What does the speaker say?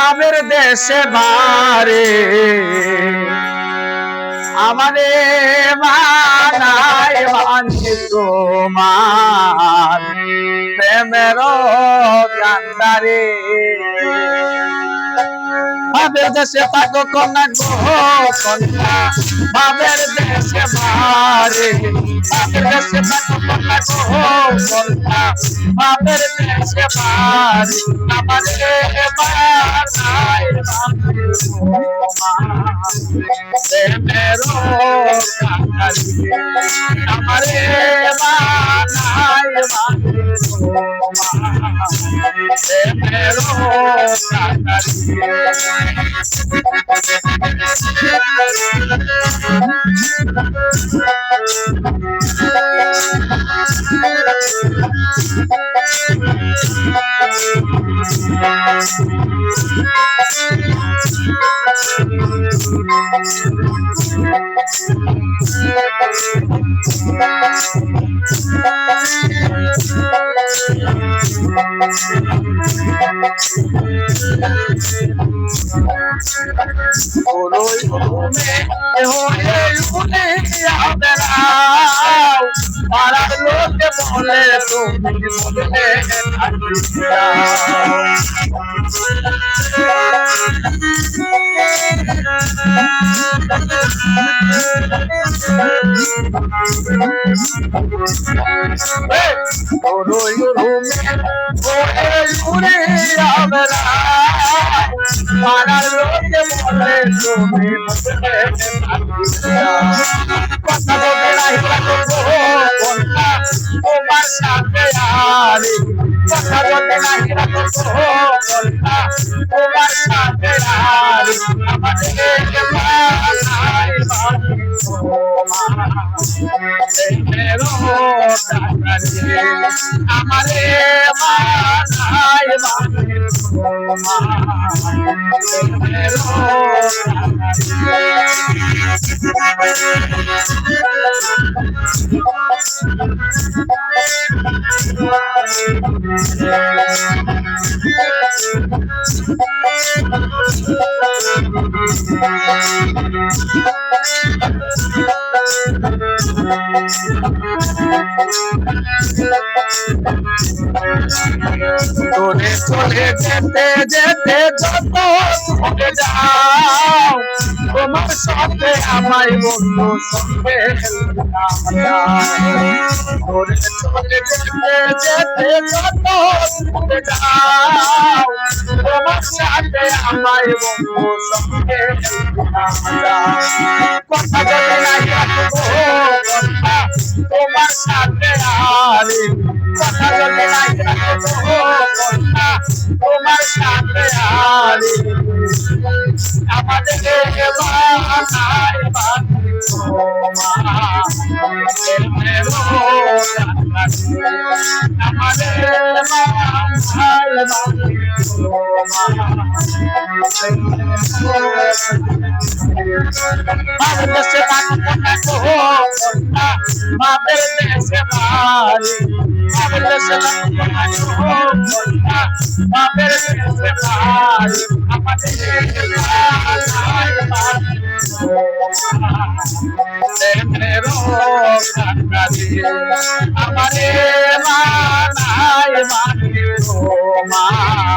বাবের দেশে বারে আমারে মানায় মানি তোমার প্রেমের কান্দারে বাবের দেশে থাকো কন্যা গো কন্যা বাবের দেশে বারে বাবের দেশে থাকো কন্যা গো কন্যা বাবের দেশে বারে আমারে মানায় মানি তোমার আমারে মানায় মানি পাড়ার লোকে বলে তুমি বলে পাড়ার লোকে বলে তুমি কথা বলতে তোমার সাথে আরে কথা বলতে তোমার সাথে আরে আমারে মানায় মানি তোরে চলে যেতে যেতে যত দূরে যাও তোমার সাথে আমায় বন্ধু সঙ্গে তোরে চলে যেতে যেতে যত দূরে যাও তোমার সাথে আমায় বন্ধু সঙ্গে কথা বলে তোমার সাথে আরে কথা বলে তোমার সাথে আরে আমাদের মানায় মানি আমাদের মানায় মানি বাবের দেশে বাবের দেশে বাড়ি বাবের দেশে বাবের দেশে বাড়ি আমাদের আমারে মানায় মানি তোমার